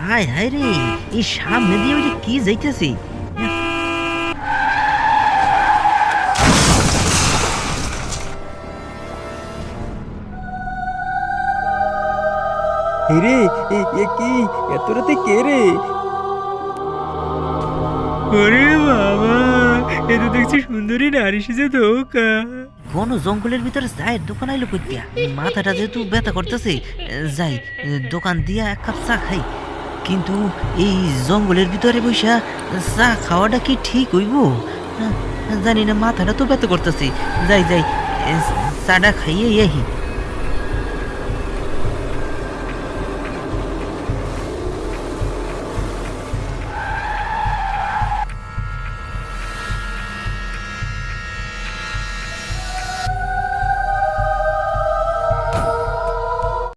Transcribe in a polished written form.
হায় হায় রে, এই সামনে দিয়ে ওই যে কি যাইতেছে। রে এ কি এত রাতে কে রে? ওরে বাবা, এ তো দেখছি সুন্দরী নারী সেজে ধোকা। কোন জঙ্গলের ভিতরে চায়ের দোকান আইলো কইতিয়া, মাথাটা যেহেতু ব্যথা করতেছে, যাই দোকান দিয়া এক কাপ চা খাই। কিন্তু এই জঙ্গলের ভিতরে বৈশা চা খাওয়াটা কি ঠিক হইব? জানি না, মাথাটা তো ব্যথা করতেছে। যাই যাই চাটা খাইয়ে আহি।